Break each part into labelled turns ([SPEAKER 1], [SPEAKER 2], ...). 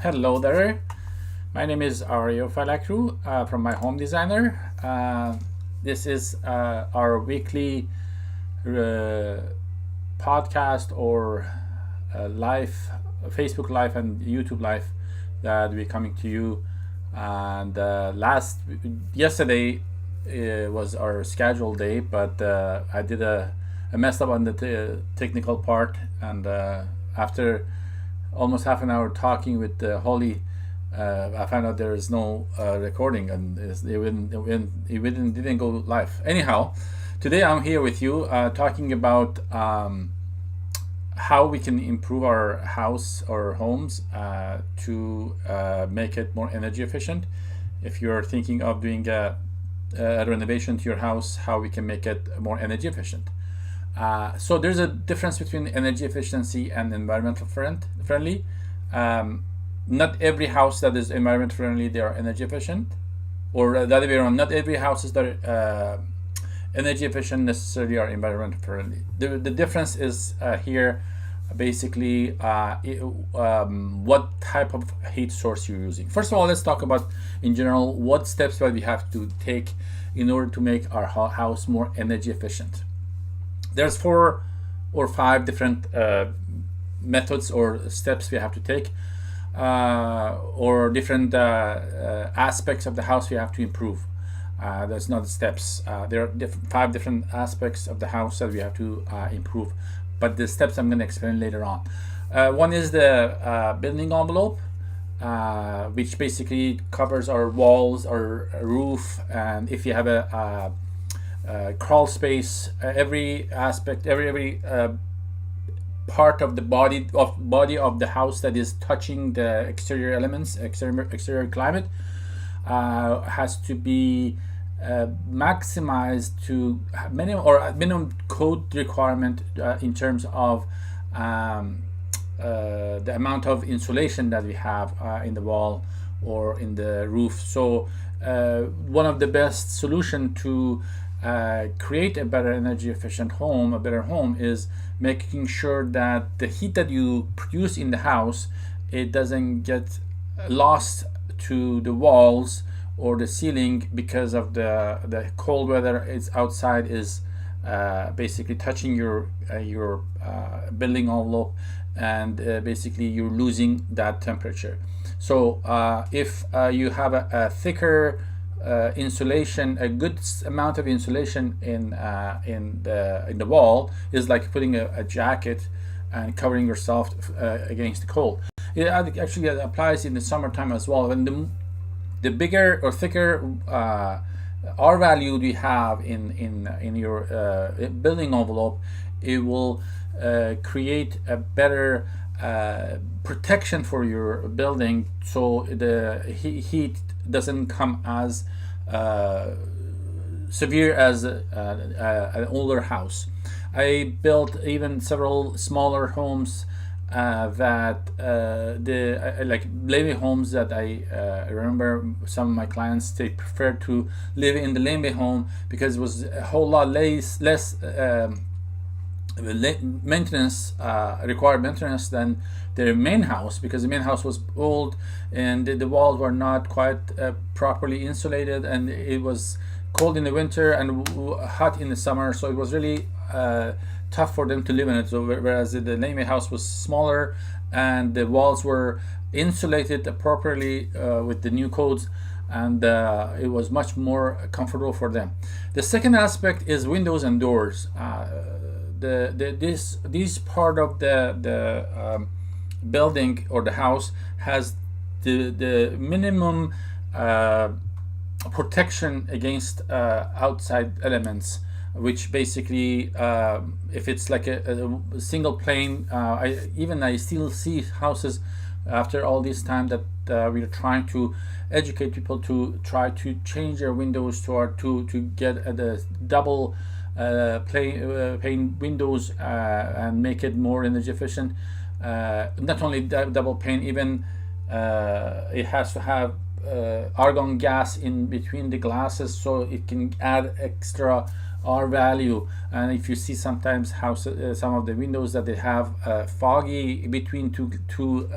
[SPEAKER 1] Hello there. My name is Aryo from my home designer. This is our weekly podcast or live Facebook Live and YouTube Live that we're coming to you. And yesterday was our scheduled day, but I did a messed up on the technical part, and after almost half an hour talking with Holly, I found out there is no recording, and it didn't go live. Anyhow, today I'm here with you talking about how we can improve our house or homes to make it more energy efficient. If you're thinking of doing a renovation to your house, how we can make it more energy efficient. So there's a difference between energy efficiency and environmental friendly. Not every house that is environment friendly, they are energy efficient, or the other way around. Not every houses that are energy efficient necessarily are environment friendly. The difference is here basically what type of heat source you're using. First of all, let's talk about in general what steps that we have to take in order to make our house more energy efficient. There's 4 or 5 different methods or steps we have to take, or different aspects of the house we have to improve. There's not steps. There are 5 different aspects of the house that we have to improve, but the steps I'm going to explain later on. One is the building envelope, which basically covers our walls, our roof, and if you have a crawl space, every aspect, every part of the body of the house that is touching the exterior elements, exterior climate, has to be maximized to minimum code requirement in terms of the amount of insulation that we have in the wall or in the roof. So one of the best solution to create a better energy efficient home, a better home, is making sure that the heat that you produce in the house, it doesn't get lost to the walls or the ceiling because of the cold weather is outside is basically touching your building envelope, and basically you're losing that temperature. So if you have a thicker insulation, a good amount of insulation in the wall is like putting a jacket and covering yourself against the cold. It actually applies in the summertime as well. When the bigger or thicker R value we have in your building envelope, it will create a better protection for your building, so the heat doesn't come as severe as an older house. I built even several smaller homes that like levee homes that I remember some of my clients, they preferred to live in the levee home because it was a whole lot less maintenance, required maintenance than their main house, because the main house was old and the walls were not quite properly insulated, and it was cold in the winter and hot in the summer, so it was really tough for them to live in it. So whereas the Lame house was smaller and the walls were insulated properly with the new codes, and it was much more comfortable for them. The second aspect is windows and doors. This part of the building or the house has the minimum protection against outside elements, which basically if it's like a single plane, I still see houses after all this time that we are trying to educate people to try to change their windows to get the double pane windows and make it more energy efficient. Not only double pane, even it has to have argon gas in between the glasses, so it can add extra R value. And if you see sometimes some of the windows that they have foggy between two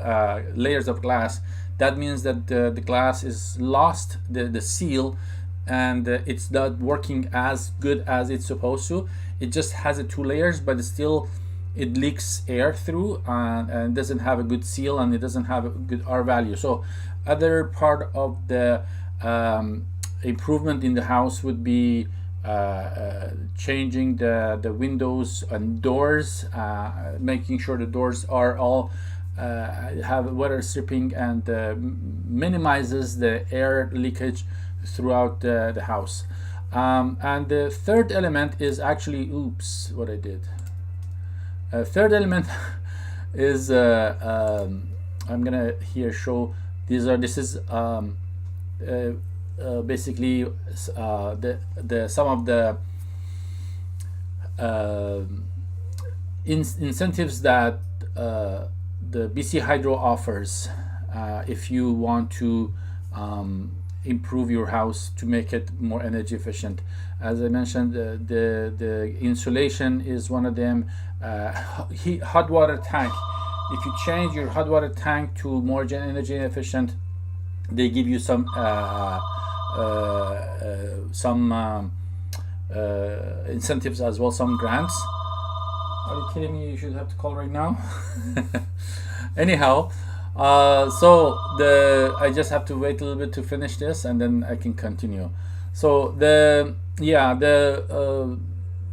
[SPEAKER 1] layers of glass, that means that the glass is lost the seal, and it's not working as good as it's supposed to. It just has 2 layers, but still it leaks air through, and doesn't have a good seal, and it doesn't have a good R value. So other part of the improvement in the house would be changing the windows and doors, making sure the doors are all have water stripping, and minimizes the air leakage throughout the house. And the third element is actually, oops, what I did. Third element is I'm gonna here show this is basically some of the incentives that the BC Hydro offers if you want to improve your house to make it more energy efficient. As I mentioned, the insulation is one of them. Hot water tank. If you change your hot water tank to more energy efficient, they give you some incentives as well, some grants. Are you kidding me? You should have to call right now. Anyhow, so I just have to wait a little bit to finish this, and then I can continue. So the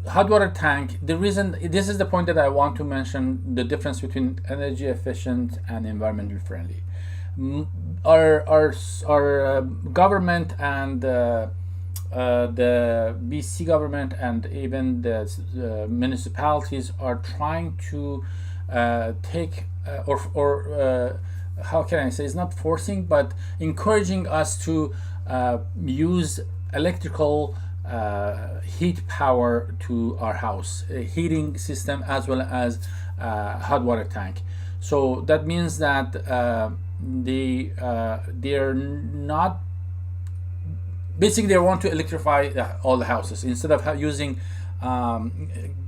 [SPEAKER 1] hot water tank, the reason, this is the point that I want to mention, the difference between energy efficient and environmental friendly. Our government and the BC government and even the municipalities are trying to take or how can I say, it's not forcing, but encouraging us to use electrical heat power to our house, a heating system, as well as hot water tank. So that means that they're not, basically they want to electrify all the houses instead of using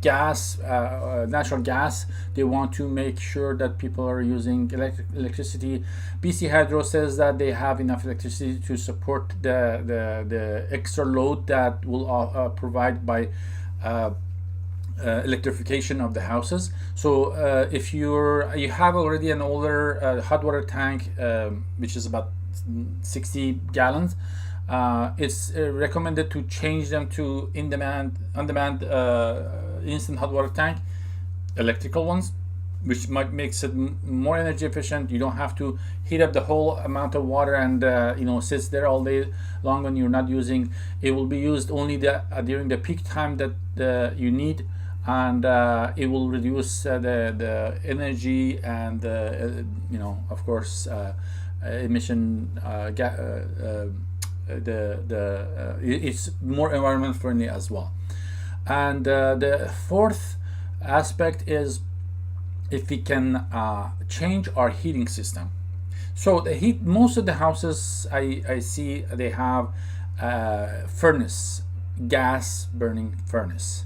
[SPEAKER 1] gas, natural gas. They want to make sure that people are using electricity. BC Hydro says that they have enough electricity to support the extra load that will provide by electrification of the houses. So if you have already an older hot water tank, which is about 60 gallons, it's recommended to change them to on-demand instant hot water tank, electrical ones, which makes it more energy efficient. You don't have to heat up the whole amount of water and sits there all day long when you're not using. It will be used only during the peak time that you need, and it will reduce the energy and of course emission it's more environment friendly as well. And the fourth aspect is if we can change our heating system. So most of the houses I see, they have furnace, gas burning furnace.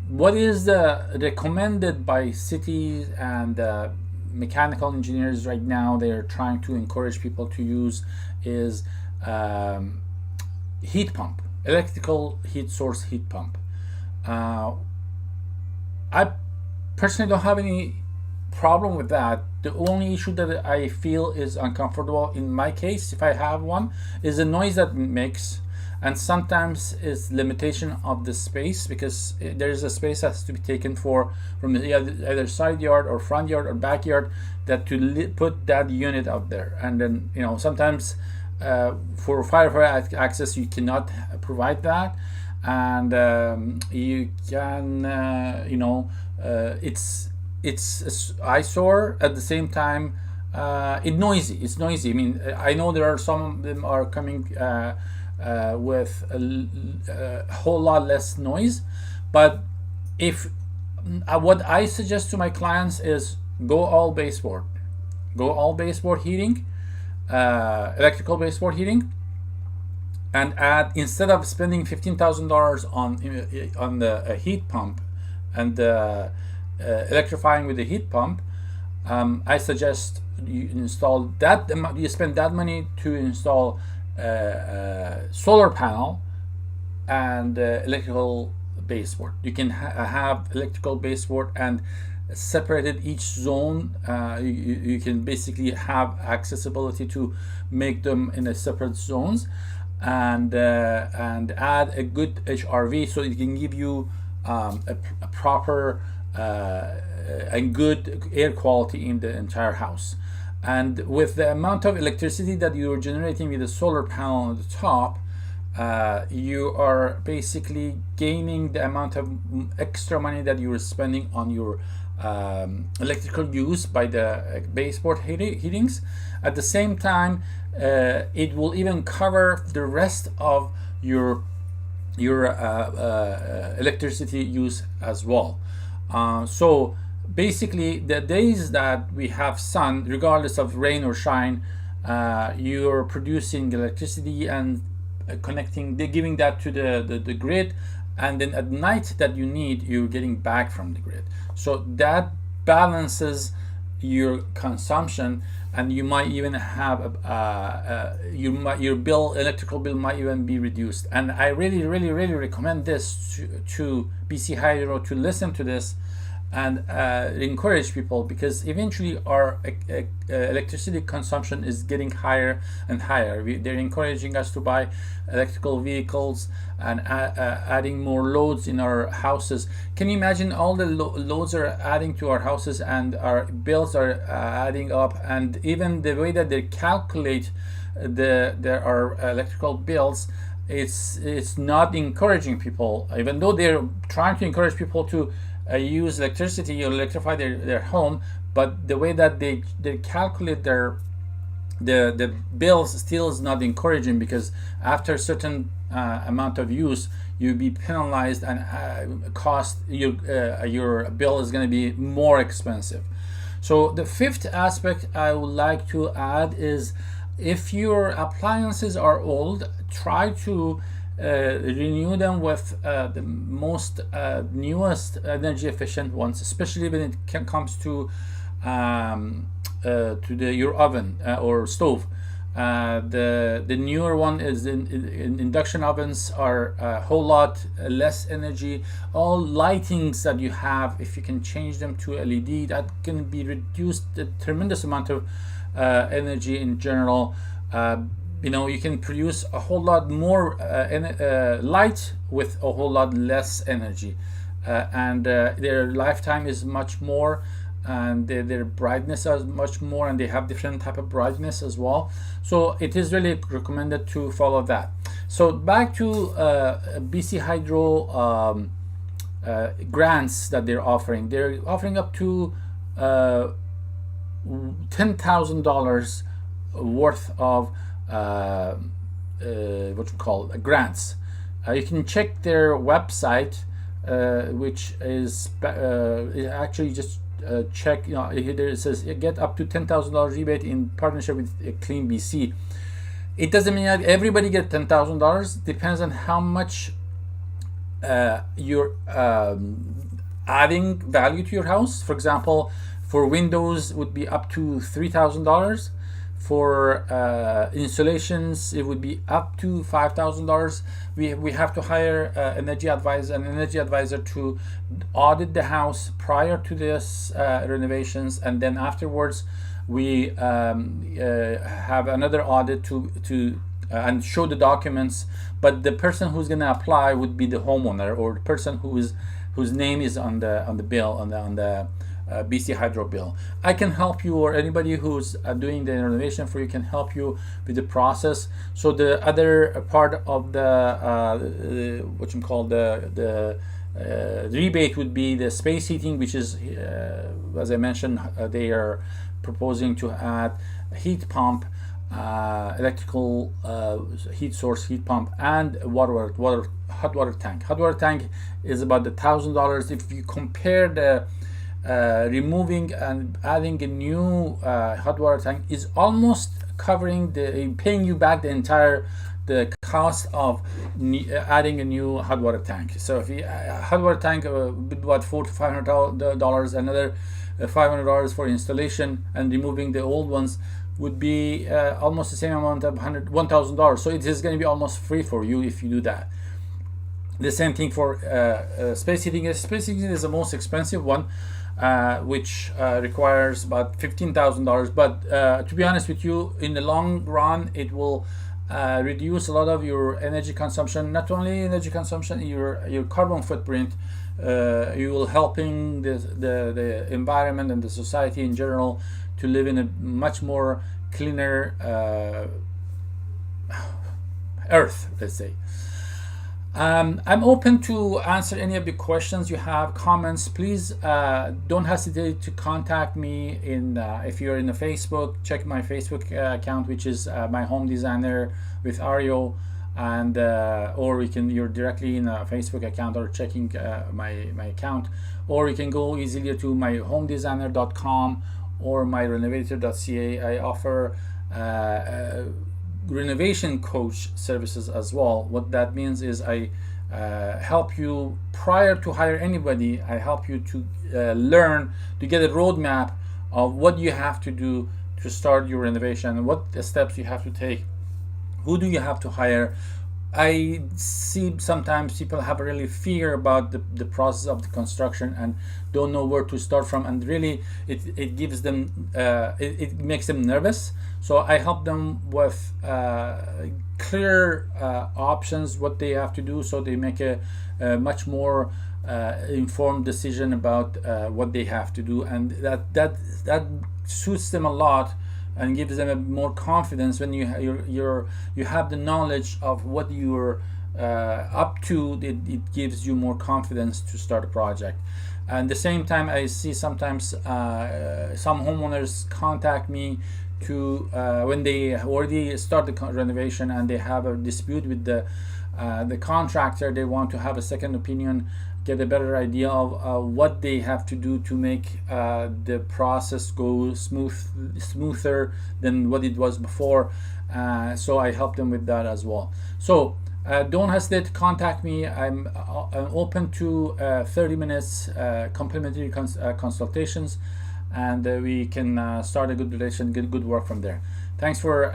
[SPEAKER 1] What is the recommended by cities and mechanical engineers right now, they're trying to encourage people to use is heat pump, electrical heat source heat pump. I personally don't have any problem with that. The only issue that I feel is uncomfortable in my case, if I have one, is the noise that it makes, and sometimes it's limitation of the space, because there's a space that has to be taken from the either side yard or front yard or backyard that to put that unit out there. And then sometimes for firefighter access you cannot provide that, and you can it's eyesore at the same time. It's noisy. I mean, I know there are some of them are coming with a whole lot less noise, but if what I suggest to my clients is go all baseboard heating, electrical baseboard heating. and add, instead of spending $15,000 on the heat pump and electrifying with the heat pump, I suggest you install that. You spend that money to install solar panel and electrical baseboard. You can have electrical baseboard and separated each zone. You can basically have accessibility to make them in a separate zones, and add a good HRV so it can give you a proper and good air quality in the entire house. And with the amount of electricity that you're generating with the solar panel on the top, you are basically gaining the amount of extra money that you were spending on your electrical use by the baseboard heatings. At the same time, it will even cover the rest of your electricity use as well. So basically, the days that we have sun, regardless of rain or shine, you're producing electricity and giving that to the grid, and then at night that you need, you're getting back from the grid. So that balances your consumption, and you might even have your electrical bill might even be reduced. And I really recommend this to BC Hydro to listen to this and encourage people, because eventually our electricity consumption is getting higher and higher. They're encouraging us to buy electrical vehicles and adding more loads in our houses. Can you imagine all the loads are adding to our houses, and our bills are adding up, and even the way that they calculate our electrical bills, it's not encouraging people, even though they're trying to encourage people to use electricity or electrify their home, but the way that they calculate the bills still is not encouraging, because after a certain amount of use, you'll be penalized, and your bill is going to be more expensive. So the fifth aspect I would like to add is, if your appliances are old, try to renew them with the most newest energy efficient ones, especially when it comes to your oven or stove. The newer one is in induction ovens are a whole lot less energy. All lightings that you have, if you can change them to LED, that can be reduced a tremendous amount of energy in general. You can produce a whole lot more light with a whole lot less energy, and their lifetime is much more, and their brightness is much more, and they have different type of brightness as well. So it is really recommended to follow that. So back to BC Hydro grants that they're offering. They're offering up to $10,000 worth of what you call grants. You can check their website, which is actually just check. Here it says get up to $10,000 rebate in partnership with Clean BC. It doesn't mean that everybody get $10,000. Depends on how much you're adding value to your house. For example, for windows would be up to $3,000. For installations, it would be up to $5,000. We have to hire an energy advisor to audit the house prior to this renovations, and then afterwards we have another audit to and show the documents. But the person who's going to apply would be the homeowner, or the person whose name is on the bill, on the BC Hydro bill. I can help you, or anybody who's doing the renovation for you can help you with the process. So the other part of the what you call the rebate would be the space heating, which is as I mentioned, they are proposing to add a heat pump, electrical heat source heat pump, and hot water tank. Hot water tank is about $1,000. If you compare the removing and adding a new hot water tank, is almost paying you back the entire the cost of adding a new hot water tank. So if you hot water tank, about $400 to $500, another $500 for installation, and removing the old ones would be almost the same amount of $1,000. So it is going to be almost free for you if you do that. The same thing for space heating. Space heating is the most expensive one, which requires about $15,000. But to be honest with you, in the long run, it will reduce a lot of your energy consumption. Not only energy consumption, your carbon footprint. You will helping the environment and the society in general to live in a much more cleaner earth, let's say. I'm open to answer any of the questions you have, comments. Please don't hesitate to contact me if you're in the Facebook. Check my Facebook account, which is my home designer with Aryo, and or you're directly in a Facebook account or checking my account, or you can go easily to my homedesigner.com or my renovator.ca. I offer renovation coach services as well. What that means is I help you prior to hire anybody. I help you to learn, to get a roadmap of what you have to do to start your renovation, what steps you have to take, who do you have to hire. I see sometimes people have a really fear about the process of the construction and don't know where to start from, and really it gives them it makes them nervous. So I help them with clear options, what they have to do, so they make a much more informed decision about what they have to do, and that suits them a lot and gives them a more confidence when you have the knowledge of what you're up to. It gives you more confidence to start a project. And at the same time, I see sometimes some homeowners contact me to when they already start the renovation and they have a dispute with the contractor. They want to have a second opinion, get a better idea of what they have to do to make the process go smoother than what it was before. So I help them with that as well. So don't hesitate to contact me. I'm open to 30 minutes complimentary consultations, and we can start a good relation, get good work from there. Thanks for